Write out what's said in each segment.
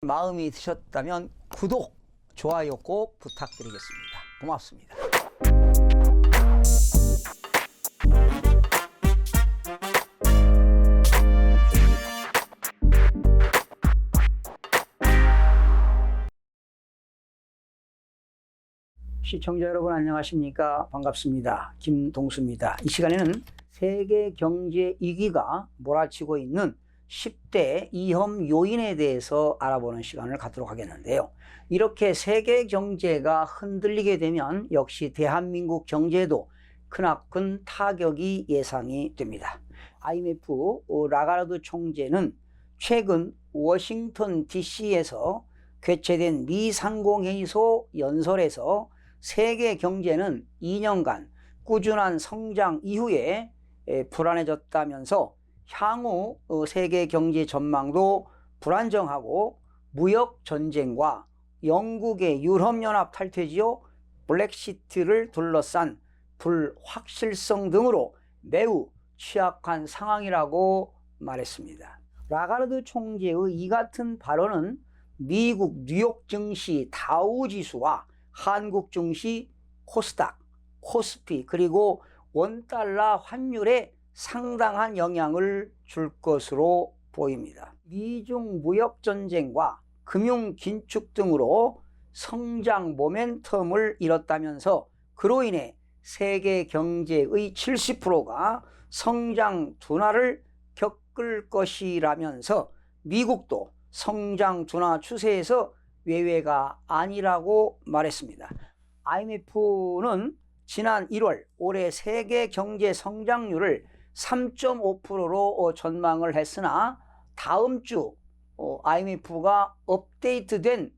마음이 드셨다면 구독, 좋아요 꼭 부탁드리겠습니다. 고맙습니다. 시청자 여러분 안녕하십니까? 반갑습니다. 김동수입니다. 이 시간에는 세계 경제 위기가 몰아치고 있는 10대 위험 요인에 대해서 알아보는 시간을 갖도록 하겠는데요. 이렇게 세계 경제가 흔들리게 되면 역시 대한민국 경제에도 크나큰 타격이 예상이 됩니다. IMF 라가르드 총재는 최근 워싱턴 DC에서 개최된 미 상공회의소 연설에서 세계 경제는 2년간 꾸준한 성장 이후에 불안해졌다면서 향후 세계 경제 전망도 불안정하고 무역 전쟁과 영국의 유럽연합 탈퇴지요 브렉시트를 둘러싼 불확실성 등으로 매우 취약한 상황이라고 말했습니다. 라가르드 총재의 이 같은 발언은 미국 뉴욕 증시 다우지수와 한국 증시 코스닥, 코스피 그리고 원달러 환율에 상당한 영향을 줄 것으로 보입니다. 미중 무역 전쟁과 금융 긴축 등으로 성장 모멘텀을 잃었다면서 그로 인해 세계 경제의 70%가 성장 둔화를 겪을 것이라면서 미국도 성장 둔화 추세에서 외외가 아니라고 말했습니다. IMF는 지난 1월 올해 세계 경제 성장률을 3.5%로 전망을 했으나 다음 주 IMF가 업데이트된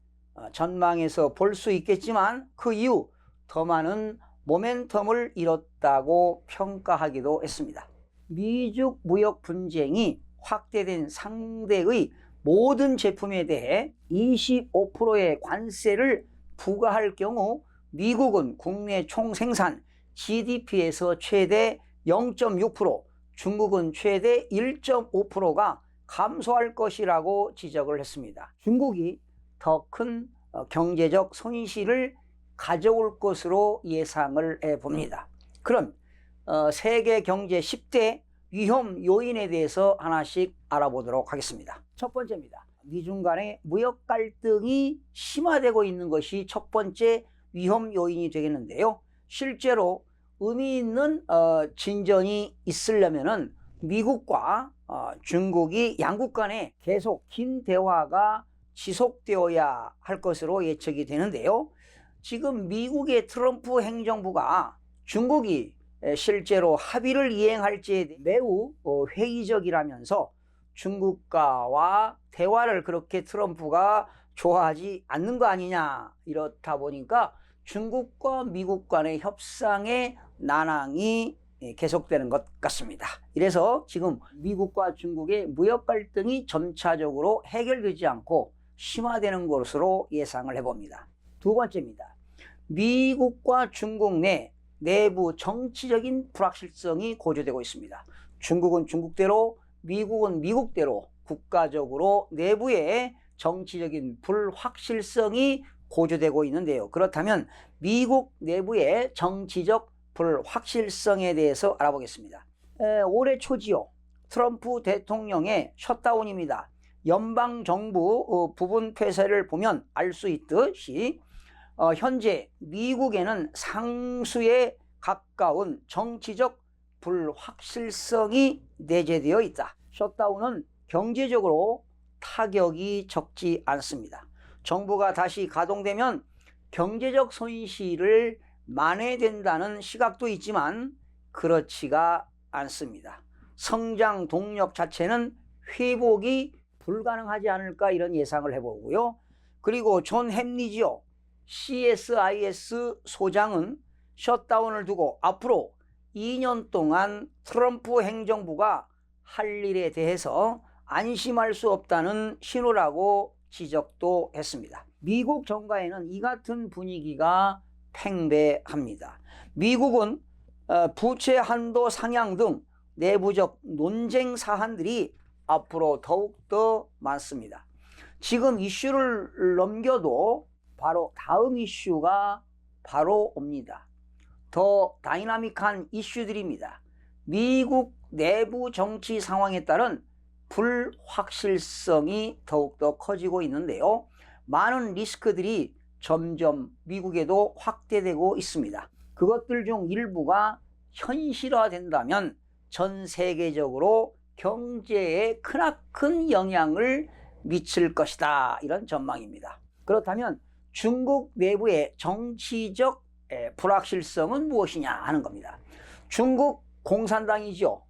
전망에서 볼 수 있겠지만 그 이후 더 많은 모멘텀을 잃었다고 평가하기도 했습니다. 미중 무역 분쟁이 확대된 상대의 모든 제품에 대해 25%의 관세를 부과할 경우 미국은 국내 총생산 GDP에서 최대 0.6%, 중국은 최대 1.5%가 감소할 것이라고 지적을 했습니다. 중국이 더 큰 경제적 손실을 가져올 것으로 예상을 해봅니다. 그럼 세계 경제 10대 위험 요인에 대해서 하나씩 알아보도록 하겠습니다. 첫 번째입니다. 미중 간의 무역 갈등이 심화되고 있는 것이 첫 번째 위험 요인이 되겠는데요. 실제로 의미 있는 진전이 있으려면은 미국과 중국이 양국 간에 계속 긴 대화가 지속되어야 할 것으로 예측이 되는데요. 지금 미국의 트럼프 행정부가 중국이 실제로 합의를 이행할지에 대해 매우 회의적이라면서 중국과와 대화를 그렇게 트럼프가 좋아하지 않는 거 아니냐, 이렇다 보니까 중국과 미국 간의 협상의 난항이 계속되는 것 같습니다. 이래서 지금 미국과 중국의 무역 갈등이 점차적으로 해결되지 않고 심화되는 것으로 예상을 해봅니다. 두 번째입니다. 미국과 중국 내 내부 정치적인 불확실성이 고조되고 있습니다. 중국은 중국대로, 미국은 미국대로 국가적으로 내부에 정치적인 불확실성이 고조되고 있는데요. 그렇다면 미국 내부의 정치적 불확실성에 대해서 알아보겠습니다. 올해 초지요. 트럼프 대통령의 셧다운입니다. 연방정부 부분 폐쇄를 보면 알 수 있듯이 현재 미국에는 상수에 가까운 정치적 불확실성이 내재되어 있다. 셧다운은 경제적으로 타격이 적지 않습니다. 정부가 다시 가동되면 경제적 손실을 만회된다는 시각도 있지만 그렇지가 않습니다. 성장 동력 자체는 회복이 불가능하지 않을까, 이런 예상을 해보고요. 그리고 존 햄리지요 CSIS 소장은 셧다운을 두고 앞으로 2년 동안 트럼프 행정부가 할 일에 대해서 안심할 수 없다는 신호라고 지적도 했습니다. 미국 정가에는 이 같은 분위기가 팽배합니다. 미국은 부채 한도 상향 등 내부적 논쟁 사안들이 앞으로 더욱더 많습니다. 지금 이슈를 넘겨도 바로 다음 이슈가 바로 옵니다. 더 다이나믹한 이슈들입니다. 미국 내부 정치 상황에 따른 불확실성이 더욱더 커지고 있는데요. 많은 리스크들이 점점 미국에도 확대되고 있습니다. 그것들 중 일부가 현실화된다면 전 세계적으로 경제에 크나큰 영향을 미칠 것이다. 이런 전망입니다. 그렇다면 중국 내부의 정치적 불확실성은 무엇이냐 하는 겁니다. 중국 공산당이죠.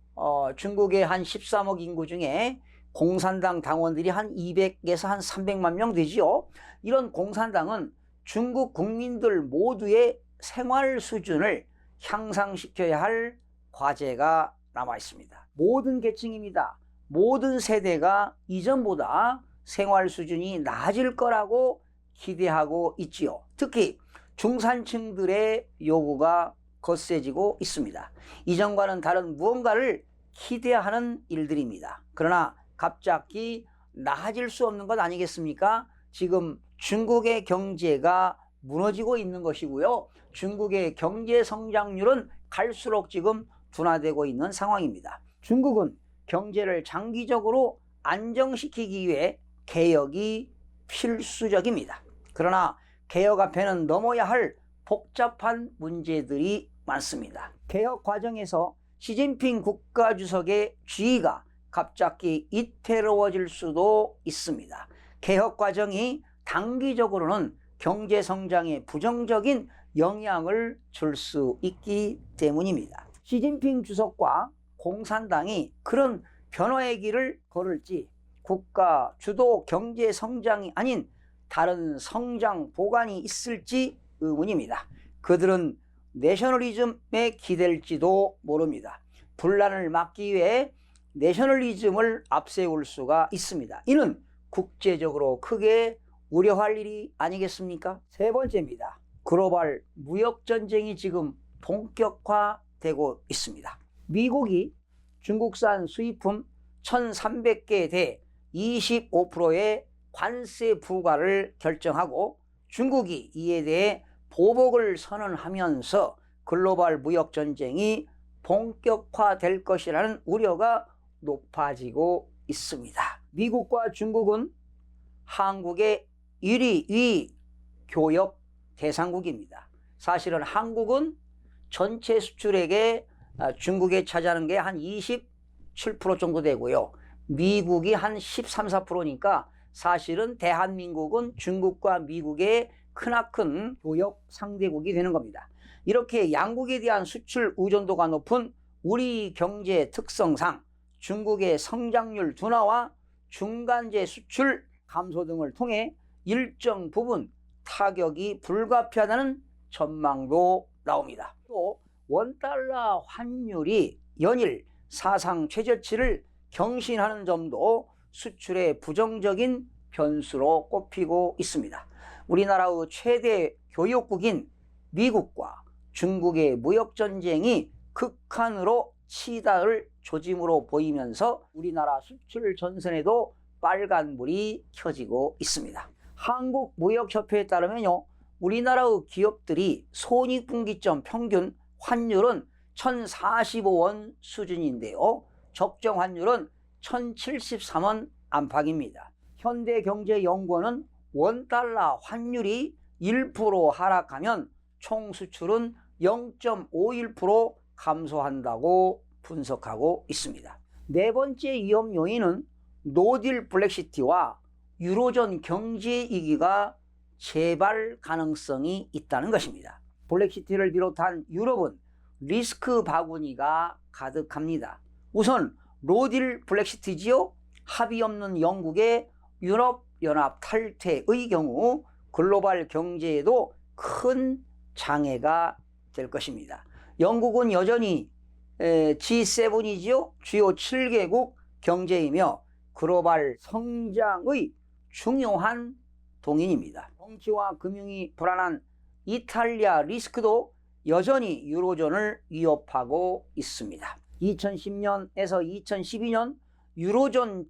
중국의 한 13억 인구 중에 공산당 당원들이 한 200에서 한 300만 명 되지요. 이런 공산당은 중국 국민들 모두의 생활 수준을 향상시켜야 할 과제가 남아 있습니다. 모든 계층입니다. 모든 세대가 이전보다 생활 수준이 나아질 거라고 기대하고 있지요. 특히 중산층들의 요구가 거세지고 있습니다. 이전과는 다른 무언가를 기대하는 일들입니다. 그러나 갑자기 나아질 수 없는 것 아니겠습니까? 지금 중국의 경제가 무너지고 있는 것이고요. 중국의 경제 성장률은 갈수록 지금 둔화되고 있는 상황입니다. 중국은 경제를 장기적으로 안정시키기 위해 개혁이 필수적입니다. 그러나 개혁 앞에는 넘어야 할 복잡한 문제들이 많습니다. 개혁 과정에서 시진핑 국가주석의 지위가 갑자기 이태로워질 수도 있습니다. 개혁 과정이 단기적으로는 경제 성장에 부정적인 영향을 줄 수 있기 때문입니다. 시진핑 주석과 공산당이 그런 변화의 길을 걸을지 국가 주도 경제 성장이 아닌 다른 성장 보관이 있을지 의문입니다. 그들은 내셔널리즘에 기댈지도 모릅니다. 분란을 막기 위해 내셔널리즘을 앞세울 수가 있습니다. 이는 국제적으로 크게 우려할 일이 아니겠습니까? 세 번째입니다. 글로벌 무역전쟁이 지금 본격화되고 있습니다. 미국이 중국산 수입품 1,300개에 대해 25%의 관세 부과를 결정하고 중국이 이에 대해 보복을 선언하면서 글로벌 무역전쟁이 본격화될 것이라는 우려가 높아지고 있습니다. 미국과 중국은 한국의 1위 교역 대상국입니다. 사실은 한국은 전체 수출액에 중국에 차지하는 게 한 27% 정도 되고요. 미국이 한 13, 14%니까 사실은 대한민국은 중국과 미국의 크나큰 교역 상대국이 되는 겁니다. 이렇게 양국에 대한 수출 의존도가 높은 우리 경제 특성상 중국의 성장률 둔화와 중간재 수출 감소 등을 통해 일정 부분 타격이 불가피하다는 전망도 나옵니다. 또 원달러 환율이 연일 사상 최저치를 경신하는 점도 수출의 부정적인 변수로 꼽히고 있습니다. 우리나라의 최대 교역국인 미국과 중국의 무역전쟁이 극한으로 치닫을 조짐으로 보이면서 우리나라 수출 전선에도 빨간불이 켜지고 있습니다. 한국무역협회에 따르면요, 우리나라의 기업들이 손익분기점 평균 환율은 1,045원 수준인데요. 적정 환율은 1,073원 안팎입니다. 현대경제연구원은 원달러 환율이 1% 하락하면 총 수출은 0.51% 감소한다고 분석하고 있습니다. 네 번째 위험 요인은 노딜 블랙시티와 유로존 경제 위기가 재발 가능성이 있다는 것입니다. 블랙시티를 비롯한 유럽은 리스크 바구니가 가득합니다. 우선 노딜 블랙시티지요. 합의 없는 영국의 유럽연합 탈퇴의 경우 글로벌 경제에도 큰 장애가 될 것입니다. 영국은 여전히 G7이지요. 주요 7개국 경제이며 글로벌 성장의 중요한 동인입니다. 정치와 금융이 불안한 이탈리아 리스크도 여전히 유로존을 위협하고 있습니다. 2010년에서 2012년 유로존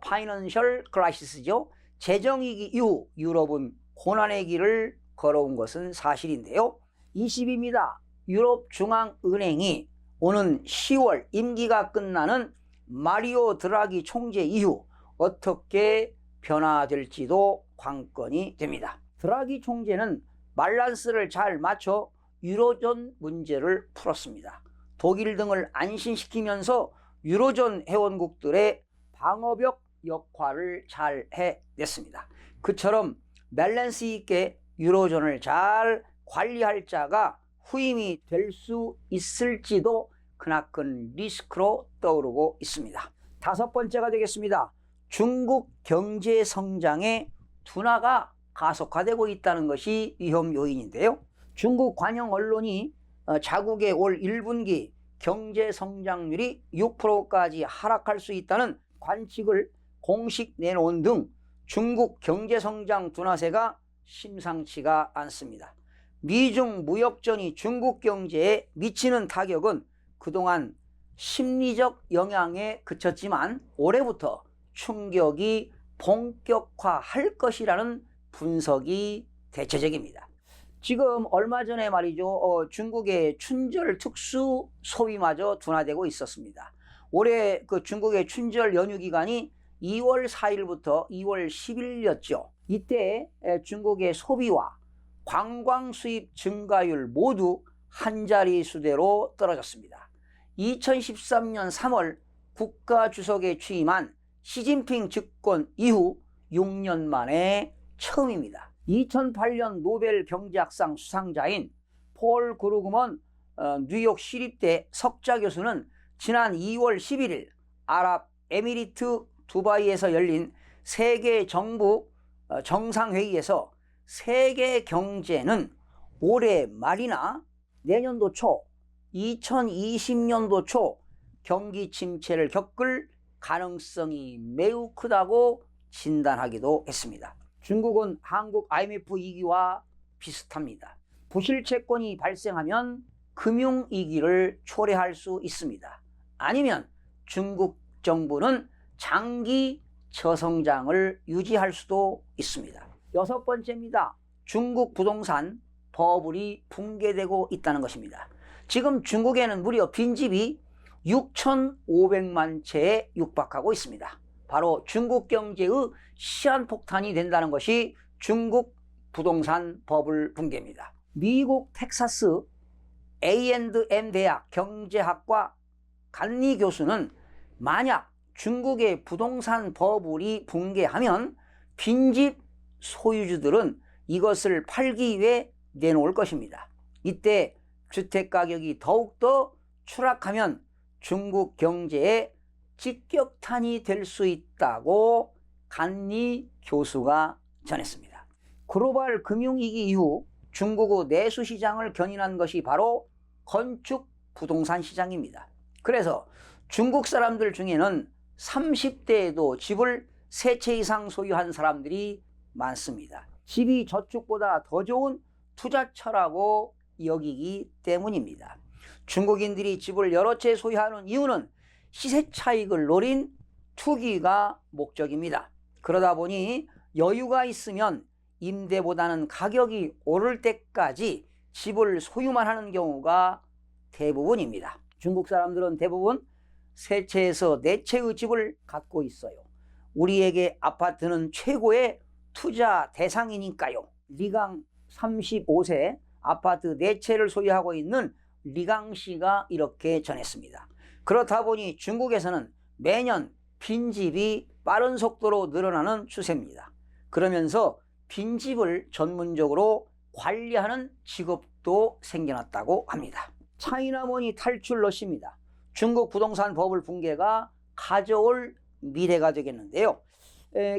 파이낸셜 크라이시스죠. 재정위기 이후 유럽은 고난의 길을 걸어온 것은 사실인데요. 20입니다. 유럽중앙은행이 오는 10월 임기가 끝나는 마리오 드라기 총재 이후 어떻게 변화될지도 관건이 됩니다. 드라기 총재는 밸런스를 잘 맞춰 유로존 문제를 풀었습니다. 독일 등을 안심시키면서 유로존 회원국들의 방어벽 역할을 잘 해냈습니다. 그처럼 밸런스 있게 유로존을 잘 관리할 자가 후임이 될 수 있을지도 크나큰 리스크로 떠오르고 있습니다. 다섯 번째가 되겠습니다. 중국 경제 성장의 둔화가 가속화되고 있다는 것이 위험 요인인데요. 중국 관영 언론이 자국의 올 1분기 경제 성장률이 6%까지 하락할 수 있다는 관측을 공식 내놓은 등 중국 경제 성장 둔화세가 심상치가 않습니다. 미중 무역전이 중국 경제에 미치는 타격은 그동안 심리적 영향에 그쳤지만 올해부터 충격이 본격화할 것이라는 분석이 대체적입니다. 지금 얼마 전에 말이죠, 중국의 춘절 특수 소비마저 둔화되고 있었습니다. 올해 그 중국의 춘절 연휴 기간이 2월 4일부터 2월 10일이었죠. 이때 중국의 소비와 관광 수입 증가율 모두 한자리 수대로 떨어졌습니다. 2013년 3월 국가주석에 취임한 시진핑 집권 이후 6년 만에 처음입니다. 2008년 노벨 경제학상 수상자인 폴 그루그먼 뉴욕 시립대 석좌 교수는 지난 2월 11일 아랍에미리트 두바이에서 열린 세계 정부 정상회의에서 세계 경제는 올해 말이나 내년도 초 2020년도 초 경기 침체를 겪을 가능성이 매우 크다고 진단하기도 했습니다. 중국은 한국 IMF 위기와 비슷합니다. 부실 채권이 발생하면 금융위기를 초래할 수 있습니다. 아니면 중국 정부는 장기 저성장을 유지할 수도 있습니다. 여섯 번째입니다. 중국 부동산 버블이 붕괴되고 있다는 것입니다. 지금 중국에는 무려 빈집이 6,500만 채에 육박하고 있습니다. 바로 중국 경제의 시한폭탄이 된다는 것이 중국 부동산 버블 붕괴입니다. 미국 텍사스 A&M 대학 경제학과 간리 교수는 만약 중국의 부동산 버블이 붕괴하면 빈집 소유주들은 이것을 팔기 위해 내놓을 것입니다. 이때 주택가격이 더욱더 추락하면 중국 경제에 직격탄이 될 수 있다고 간리 교수가 전했습니다. 글로벌 금융위기 이후 중국의 내수 시장을 견인한 것이 바로 건축 부동산 시장입니다. 그래서 중국 사람들 중에는 30대에도 집을 3채 이상 소유한 사람들이 많습니다. 집이 저축보다 더 좋은 투자처라고 여기기 때문입니다. 중국인들이 집을 여러 채 소유하는 이유는 시세 차익을 노린 투기가 목적입니다. 그러다 보니 여유가 있으면 임대보다는 가격이 오를 때까지 집을 소유만 하는 경우가 대부분입니다. 중국 사람들은 대부분 3채에서 4채의 집을 갖고 있어요. 우리에게 아파트는 최고의 투자 대상이니까요. 리강 35세 아파트 4채를 소유하고 있는 리강 씨가 이렇게 전했습니다. 그렇다 보니 중국에서는 매년 빈집이 빠른 속도로 늘어나는 추세입니다. 그러면서 빈집을 전문적으로 관리하는 직업도 생겨났다고 합니다. 차이나머니 탈출 러시입니다. 중국 부동산 버블 붕괴가 가져올 미래가 되겠는데요.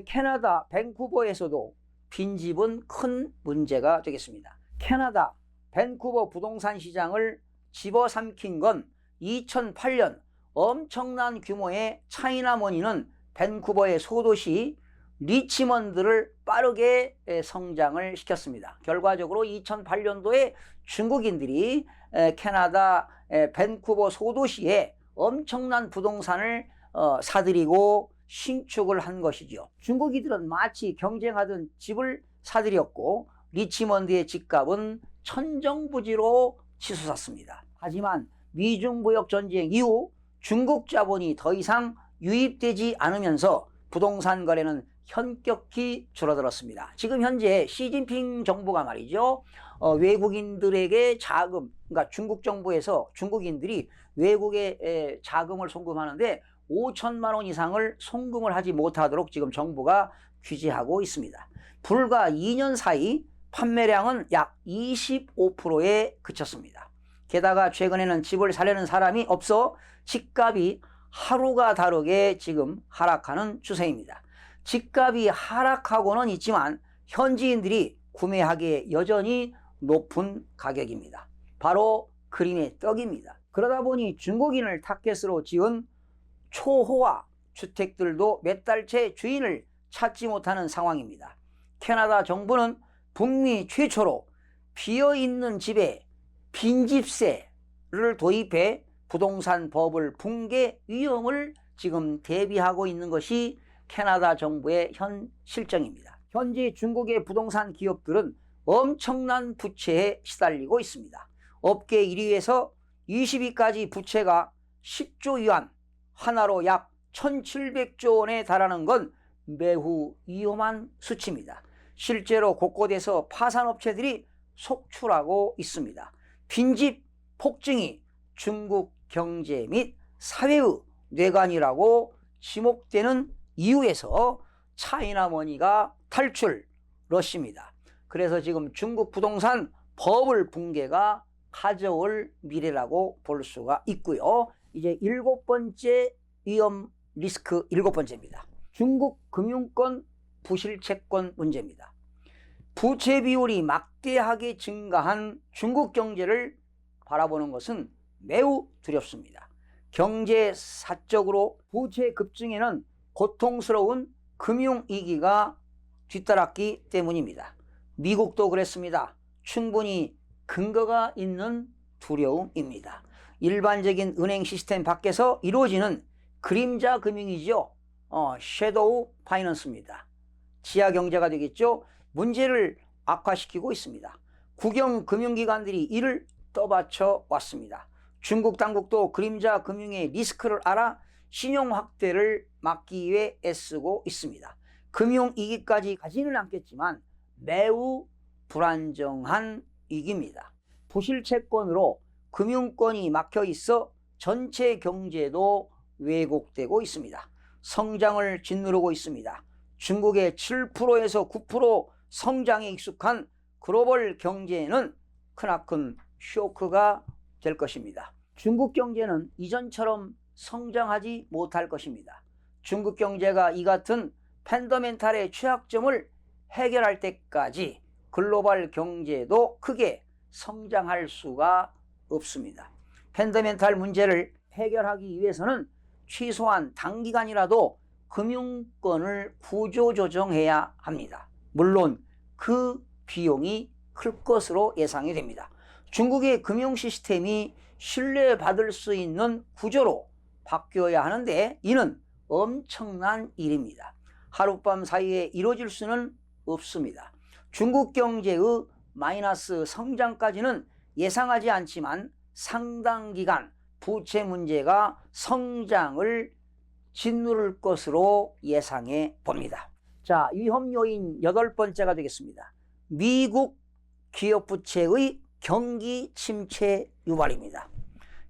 캐나다 밴쿠버에서도 빈집은 큰 문제가 되겠습니다. 캐나다 밴쿠버 부동산 시장을 집어삼킨 건 2008년 엄청난 규모의 차이나머니는 밴쿠버의 소도시 리치먼드를 빠르게 성장을 시켰습니다. 결과적으로 2008년도에 중국인들이 캐나다 밴쿠버 소도시에 엄청난 부동산을 사들이고 신축을 한 것이죠. 중국인들은 마치 경쟁하던 집을 사들였고 리치먼드의 집값은 천정부지로 치솟았습니다. 하지만 미중무역 전쟁 이후 중국 자본이 더 이상 유입되지 않으면서 부동산 거래는 현격히 줄어들었습니다. 지금 현재 시진핑 정부가 말이죠. 외국인들에게 자금, 그러니까 중국 정부에서 중국인들이 외국에 자금을 송금하는데 5천만 원 이상을 송금을 하지 못하도록 지금 정부가 규제하고 있습니다. 불과 2년 사이 판매량은 약 25%에 그쳤습니다. 게다가 최근에는 집을 사려는 사람이 없어 집값이 하루가 다르게 지금 하락하는 추세입니다. 집값이 하락하고는 있지만 현지인들이 구매하기에 여전히 높은 가격입니다. 바로 그림의 떡입니다. 그러다 보니 중국인을 타겟으로 지은 초호화 주택들도 몇 달째 주인을 찾지 못하는 상황입니다. 캐나다 정부는 북미 최초로 비어있는 집에 빈집세를 도입해 부동산 버블 붕괴 위험을 지금 대비하고 있는 것이 캐나다 정부의 현 실정입니다. 현재 중국의 부동산 기업들은 엄청난 부채에 시달리고 있습니다. 업계 1위에서 20위까지 부채가 10조 위안, 하나로 약 1700조 원에 달하는 건 매우 위험한 수치입니다. 실제로 곳곳에서 파산업체들이 속출하고 있습니다. 빈집 폭증이 중국 경제 및 사회의 뇌관이라고 지목되는 이유에서 차이나머니가 탈출 러시입니다. 그래서 지금 중국 부동산 버블 붕괴가 가져올 미래라고 볼 수가 있고요. 이제 7번째 위험 리스크 7번째입니다. 중국 금융권 부실채권 문제입니다. 부채 비율이 막대하게 증가한 중국 경제를 바라보는 것은 매우 두렵습니다. 경제사적으로 부채 급증에는 고통스러운 금융위기가 뒤따랐기 때문입니다. 미국도 그랬습니다. 충분히 근거가 있는 두려움입니다. 일반적인 은행 시스템 밖에서 이루어지는 그림자 금융이죠. 섀도우 파이낸스입니다. 지하 경제가 되겠죠. 문제를 악화시키고 있습니다. 국영 금융기관들이 이를 떠받쳐 왔습니다. 중국 당국도 그림자 금융의 리스크를 알아 신용 확대를 막기 위해 애쓰고 있습니다. 금융위기까지 가지는 않겠지만 매우 불안정한 위기입니다. 부실채권으로 금융권이 막혀 있어 전체 경제도 왜곡되고 있습니다. 성장을 짓누르고 있습니다. 중국의 7%에서 9% 성장에 익숙한 글로벌 경제에는 크나큰 쇼크가 될 것입니다. 중국 경제는 이전처럼 성장하지 못할 것입니다. 중국 경제가 이 같은 펀더멘탈의 취약점을 해결할 때까지 글로벌 경제도 크게 성장할 수가 없습니다. 펀더멘탈 문제를 해결하기 위해서는 최소한 단기간이라도 금융권을 구조조정해야 합니다. 물론 그 비용이 클 것으로 예상이 됩니다. 중국의 금융 시스템이 신뢰받을 수 있는 구조로 바뀌어야 하는데 이는 엄청난 일입니다. 하룻밤 사이에 이루어질 수는 없습니다. 중국 경제의 마이너스 성장까지는 예상하지 않지만 상당 기간 부채 문제가 성장을 짓누를 것으로 예상해 봅니다. 자, 위험 요인 8번째가 되겠습니다. 미국 기업 부채의 경기 침체 유발입니다.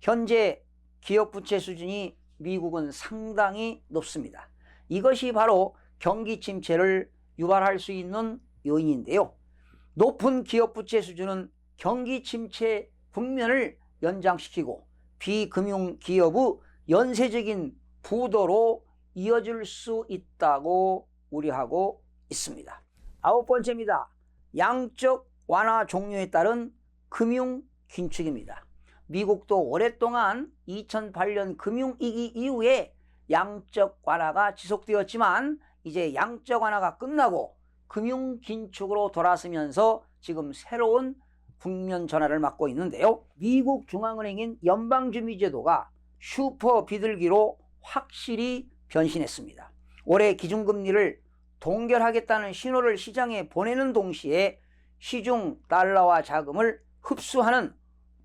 현재 기업 부채 수준이 미국은 상당히 높습니다. 이것이 바로 경기 침체를 유발할 수 있는 요인인데요. 높은 기업 부채 수준은 경기 침체 국면을 연장시키고 비금융 기업의 연쇄적인 부도로 이어질 수 있다고 우려하고 있습니다. 9번째입니다. 양적 완화 종료에 따른 금융 긴축입니다. 미국도 오랫동안 2008년 금융위기 이후에 양적 완화가 지속되었지만 이제 양적 완화가 끝나고 금융 긴축으로 돌아서면서 지금 새로운 국면 전환을 맞고 있는데요. 미국 중앙은행인 연방준비제도가 슈퍼 비둘기로 확실히 변신했습니다. 올해 기준금리를 동결하겠다는 신호를 시장에 보내는 동시에 시중 달러와 자금을 흡수하는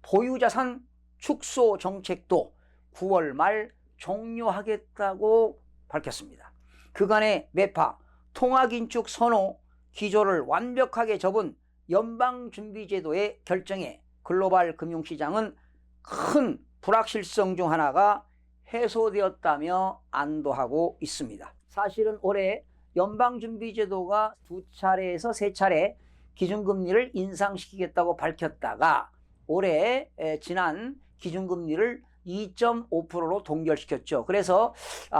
보유자산 축소 정책도 9월 말 종료하겠다고 밝혔습니다. 그간의 매파, 통화긴축 선호 기조를 완벽하게 접은 연방준비제도의 결정에 글로벌 금융시장은 큰 불확실성 중 하나가 해소되었다며 안도하고 있습니다. 사실은 올해 연방준비제도가 2차례에서 3차례 기준금리를 인상시키겠다고 밝혔다가 올해 지난 기준금리를 2.5%로 동결시켰죠. 그래서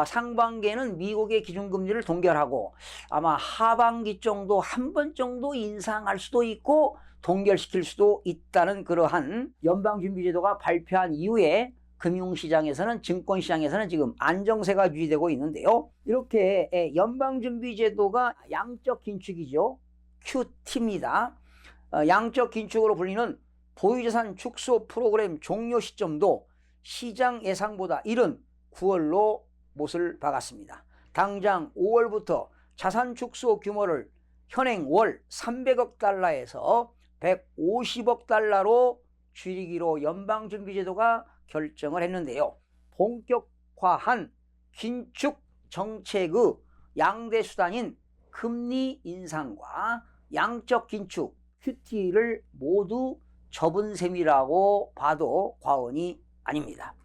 상반기에는 미국의 기준금리를 동결하고 아마 하반기 정도 한 번 정도 인상할 수도 있고 동결시킬 수도 있다는 그러한 연방준비제도가 발표한 이후에 금융시장에서는 증권시장에서는 지금 안정세가 유지되고 있는데요. 이렇게 연방준비제도가 양적 긴축이죠. QT입니다. 양적 긴축으로 불리는 보유자산 축소 프로그램 종료 시점도 시장 예상보다 이른 9월로 못을 박았습니다. 당장 5월부터 자산 축소 규모를 현행 월 300억 달러에서 150억 달러로 줄이기로 연방준비제도가 결정을 했는데요. 본격화한 긴축 정책의 양대 수단인 금리 인상과 양적 긴축 QT를 모두 접은 셈이라고 봐도 과언이 아닙니다.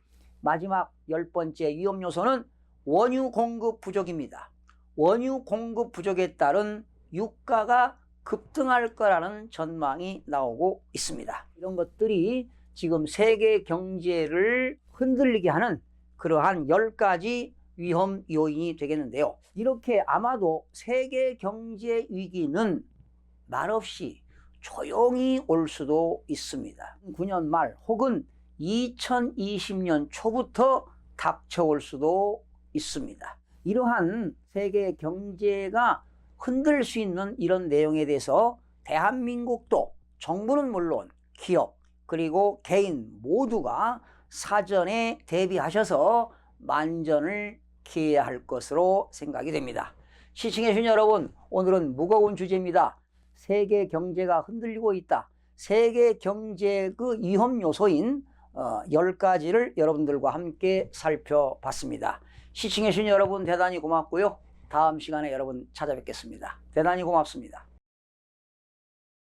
마지막 10번째 위험 요소는 원유 공급 부족입니다. 원유 공급 부족에 따른 유가가 급등할 거라는 전망이 나오고 있습니다. 이런 것들이 지금 세계 경제를 흔들리게 하는 그러한 10가지 위험 요인이 되겠는데요. 이렇게 아마도 세계 경제 위기는 말없이 조용히 올 수도 있습니다. 9년 말 혹은 2020년 초부터 닥쳐올 수도 있습니다. 이러한 세계 경제가 흔들 수 있는 이런 내용에 대해서 대한민국도 정부는 물론 기업 그리고 개인 모두가 사전에 대비하셔서 만전을 기해야 할 것으로 생각이 됩니다. 시청해주신 여러분, 오늘은 무거운 주제입니다. 세계 경제가 흔들리고 있다. 세계 경제의 위험 요소인 10가지를 여러분들과 함께 살펴봤습니다. 시청해주신 여러분 대단히 고맙고요. 다음 시간에 여러분 찾아뵙겠습니다. 대단히 고맙습니다.